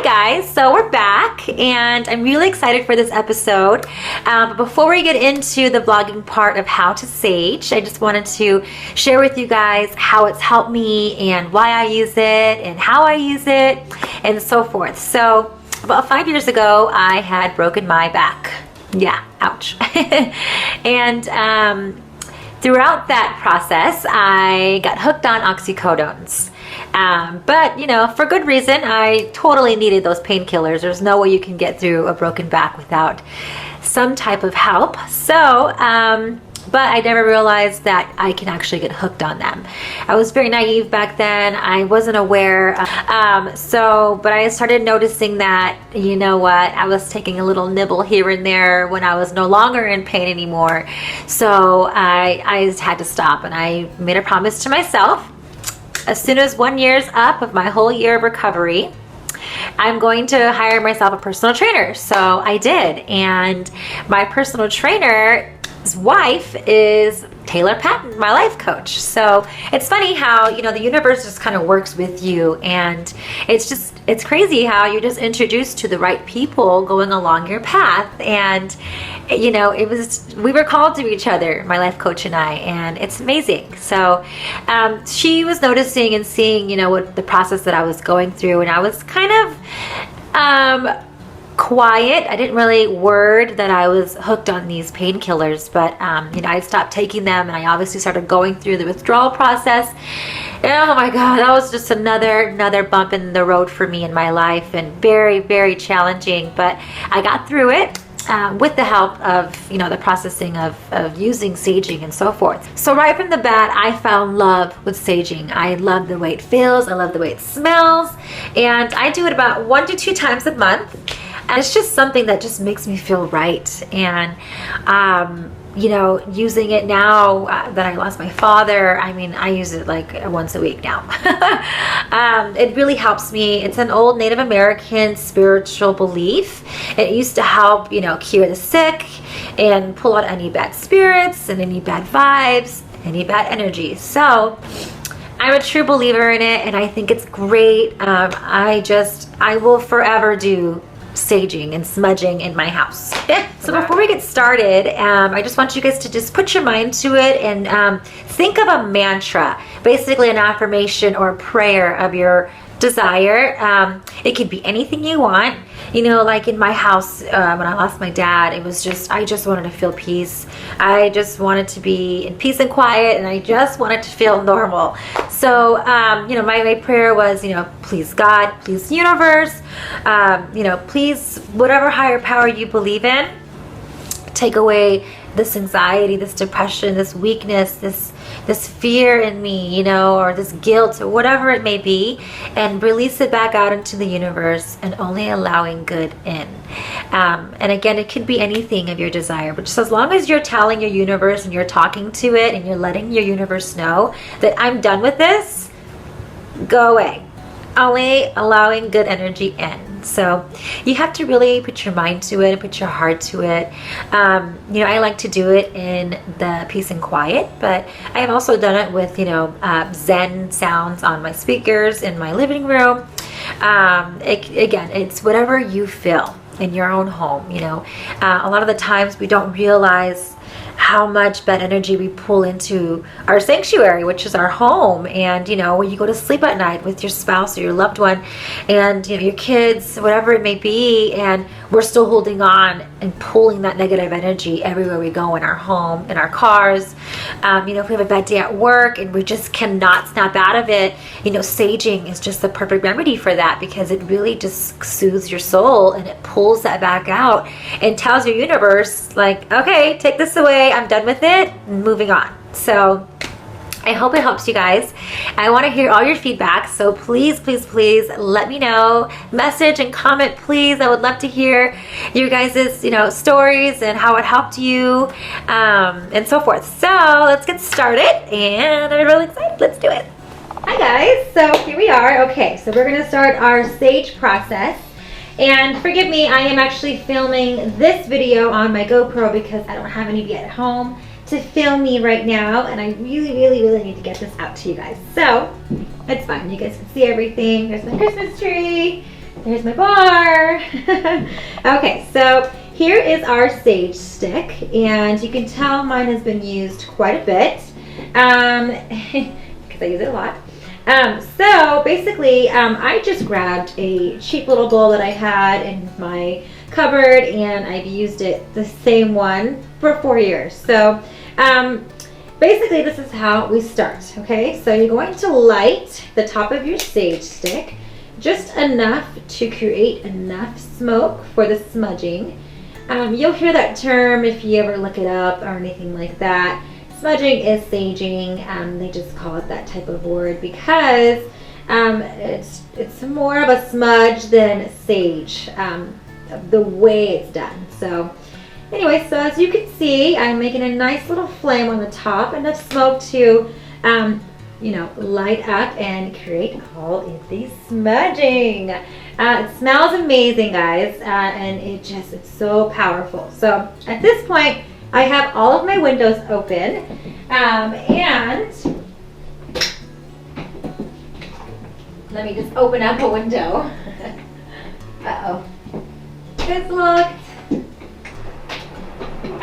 guys, so we're back and I'm really excited for this episode. But before we get into the vlogging part of how to sage, I just wanted to share with you guys how it's helped me and why I use it and how I use it and so forth. So about 5 years ago, I had broken my back. Yeah, ouch. And throughout that process, I got hooked on oxycodones. But you know, for good reason. I totally needed those painkillers. There's no way you can get through a broken back without some type of help. So, but I never realized that I can actually get hooked on them. I was very naive back then. I wasn't aware. But I started noticing that, you know what, I was taking a little nibble here and there when I was no longer in pain anymore. So I just had to stop, and I made a promise to myself. As soon as 1 year's up of my whole year of recovery, I'm going to hire myself a personal trainer. So I did. And my personal trainer's wife is Taylor Patton, my life coach. So it's funny how, you know, the universe just kind of works with you, and it's crazy how you're just introduced to the right people going along your path. And you know, we were called to each other, my life coach and I, and it's amazing. So she was noticing and seeing, you know, what the process that I was going through, and I was kind of quiet. I didn't really word that I was hooked on these painkillers, but you know, I stopped taking them, and I obviously started going through the withdrawal process. And oh my God, that was just another bump in the road for me in my life, and very, very challenging. But I got through it. With the help of, you know, the processing of using saging and so forth. So right from the bat, I found love with saging. I love the way it feels. I love the way it smells. And I do it about 1 to 2 times a month. And it's just something that just makes me feel right. And, you know, using it now that I lost my father, I mean, I use it like once a week now. It really helps me. It's an old Native American spiritual belief. It used to help, you know, cure the sick and pull out any bad spirits and any bad vibes, any bad energy. So I'm a true believer in it, and I think it's great. I will forever do saging and smudging in my house. So before we get started, I just want you guys to just put your mind to it and think of a mantra, basically an affirmation or a prayer of your desire. It could be anything you want. You know, like in my house, when I lost my dad, it was just, I just wanted to feel peace. I just wanted to be in peace and quiet, and I just wanted to feel normal. So, you know, my prayer was, you know, please God, please universe, you know, please whatever higher power you believe in, take away this anxiety, this depression, this weakness, this fear in me, you know, or this guilt, or whatever it may be, and release it back out into the universe, and only allowing good in. And again, it could be anything of your desire, but just as long as you're telling your universe and you're talking to it and you're letting your universe know that I'm done with this, go away. Only allowing good energy in. So you have to really put your mind to it and put your heart to it. You know, I like to do it in the peace and quiet, but I have also done it with, you know, Zen sounds on my speakers in my living room. Again, it's whatever you feel in your own home. You know, a lot of the times we don't realize how much bad energy we pull into our sanctuary, which is our home. And you know, when you go to sleep at night with your spouse or your loved one, and you know, your kids, whatever it may be, and we're still holding on and pulling that negative energy everywhere we go in our home, in our cars. You know, if we have a bad day at work and we just cannot snap out of it, you know, saging is just the perfect remedy for that, because it really just soothes your soul and it pulls that back out and tells your universe, like, okay, take this away, I'm done with it, and moving on. So I hope it helps you guys. I want to hear all your feedback, so please, please, please let me know. Message and comment, please. I would love to hear your guys' you know, stories and how it helped you, and so forth. So let's get started, and I'm really excited. Let's do it. Hi guys, so here we are. Okay, so we're going to start our sage process. And forgive me, I am actually filming this video on my GoPro because I don't have anybody at home to film me right now, and I really, really, really need to get this out to you guys. So it's fine. You guys can see everything. There's my Christmas tree. There's my bar. Okay, so here is our sage stick, and you can tell mine has been used quite a bit because I use it a lot. So basically, I just grabbed a cheap little bowl that I had in my cupboard, and I've used it, the same one, for 4 years. So basically, this is how we start, okay? So you're going to light the top of your sage stick, just enough to create enough smoke for the smudging. You'll hear that term if you ever look it up or anything like that. Smudging is saging. They just call it that type of word because it's more of a smudge than sage, the way it's done. So anyway, so as you can see, I'm making a nice little flame on the top, enough smoke to light up and create all of these smudging. It smells amazing, guys, and it's so powerful. So at this point, I have all of my windows open, and let me just open up a window. Uh-oh. It's locked.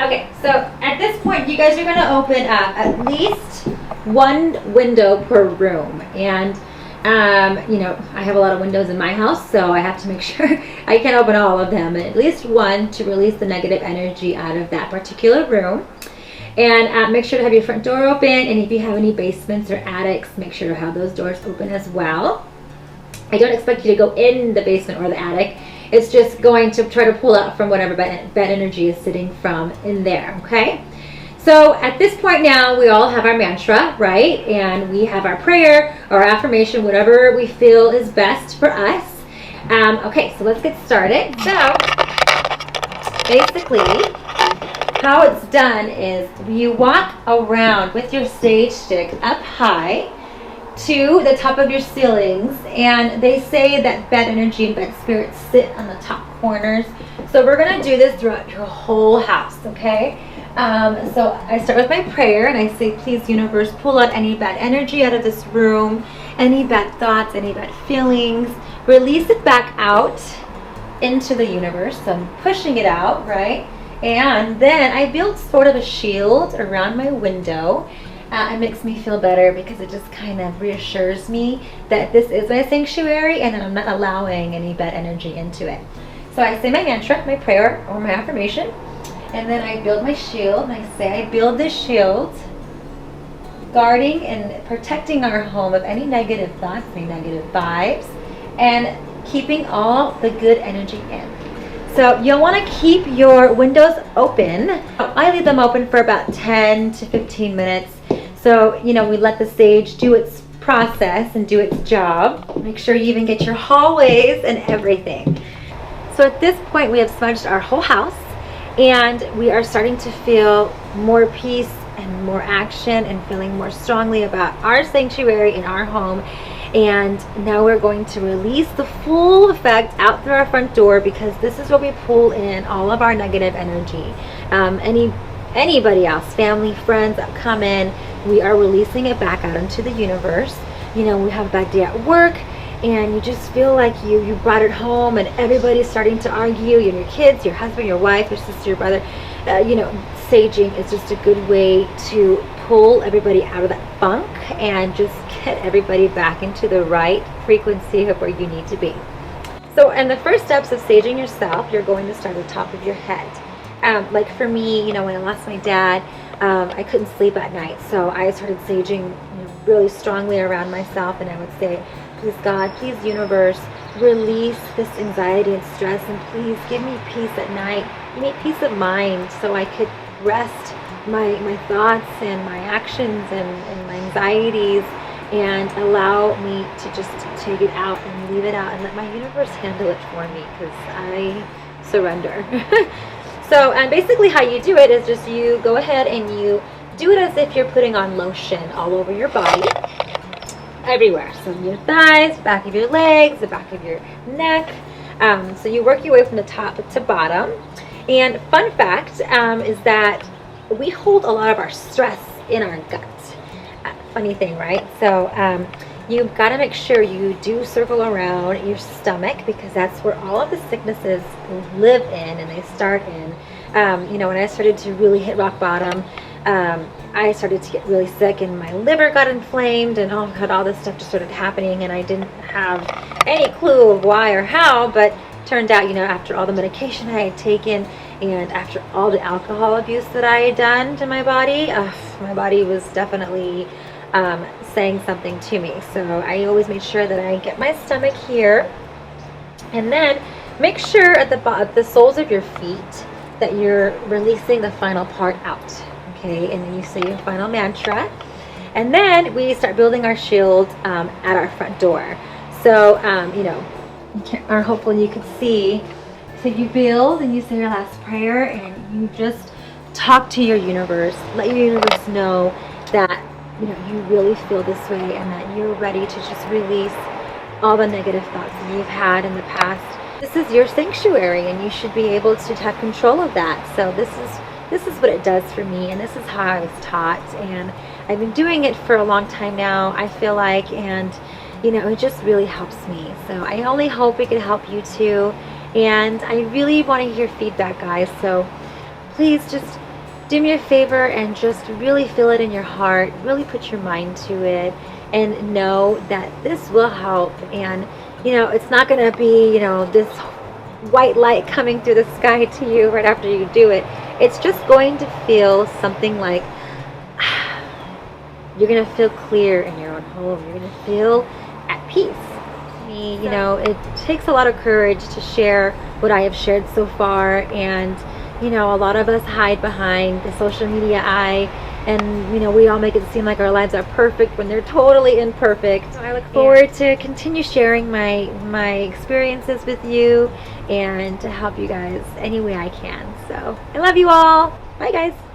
Okay, so at this point, you guys are going to open up at least one window per room. And, I have a lot of windows in my house, so I have to make sure I can open all of them. At least one to release the negative energy out of that particular room. And make sure to have your front door open. And if you have any basements or attics, make sure to have those doors open as well. I don't expect you to go in the basement or the attic. It's just going to try to pull out from whatever bad energy is sitting from in there, okay? So at this point now, we all have our mantra, right? And we have our prayer or affirmation, whatever we feel is best for us. Okay, so let's get started. So basically, how it's done is you walk around with your sage stick up high to the top of your ceilings, and they say that bad energy and bad spirits sit on the top corners. So we're going to do this throughout your whole house, okay? So I start with my prayer, and I say, please, universe, pull out any bad energy out of this room, any bad thoughts, any bad feelings, release it back out into the universe. So I'm pushing it out, right? And then I build sort of a shield around my window. It makes me feel better because it just kind of reassures me that this is my sanctuary and that I'm not allowing any bad energy into it. So I say my mantra, my prayer, or my affirmation, and then I build my shield, and I say I build this shield guarding and protecting our home of any negative thoughts, any negative vibes, and keeping all the good energy in. So you'll want to keep your windows open. I leave them open for about 10 to 15 minutes. So, we let the sage do its process and do its job. Make sure you even get your hallways and everything. So at this point, we have smudged our whole house, and we are starting to feel more peace and more action and feeling more strongly about our sanctuary in our home. And now we're going to release the full effect out through our front door, because this is where we pull in all of our negative energy. Anybody else, family, friends that come in, we are releasing it back out into the universe. We have a bad day at work, and you just feel like you brought it home, and everybody's starting to argue, your kids, your husband, your wife, your sister, your brother. Saging is just a good way to pull everybody out of that funk and just get everybody back into the right frequency of where you need to be. So in the first steps of saging yourself, you're going to start at the top of your head. Like for me, when I lost my dad, I couldn't sleep at night, so I started saging really strongly around myself, and I would say, please God, please universe, release this anxiety and stress, and please give me peace at night, give me peace of mind so I could rest my thoughts and my actions and my anxieties, and allow me to just take it out and leave it out and let my universe handle it for me, because I surrender. So, and basically how you do it is just you go ahead and you do it as if you're putting on lotion all over your body, everywhere. So your thighs, back of your legs, the back of your neck. So you work your way from the top to bottom. And fun fact is that we hold a lot of our stress in our gut. Funny thing, right? So you've got to make sure you do circle around your stomach, because that's where all of the sicknesses live in and they start in. When I started to really hit rock bottom, I started to get really sick and my liver got inflamed, and oh god, all this stuff just started happening, and I didn't have any clue of why or how, but turned out, after all the medication I had taken and after all the alcohol abuse that I had done to my body was definitely saying something to me. So I always made sure that I get my stomach here, and then make sure at the soles of your feet that you're releasing the final part out. Okay, and then you say your final mantra, and then we start building our shield at our front door. So or hopefully you could see. So you build and you say your last prayer, and you just talk to your universe. Let your universe know that you really feel this way, and that you're ready to just release all the negative thoughts that you've had in the past. This is your sanctuary, and you should be able to have control of that. So this is what it does for me, and this is how I was taught, and I've been doing it for a long time now, I feel like, and it just really helps me. So I only hope it can help you too, and I really want to hear feedback, guys. So please just do me a favor and just really feel it in your heart, really put your mind to it, and know that this will help. And it's not going to be this white light coming through the sky to you right after you do it. It's just going to feel something like you're going to feel clear in your own home. You're going to feel at peace. It takes a lot of courage to share what I have shared so far, and a lot of us hide behind the social media eye, and we all make it seem like our lives are perfect when they're totally imperfect. So I look forward to continue sharing my experiences with you and to help you guys any way I can. So I love you all. Bye guys.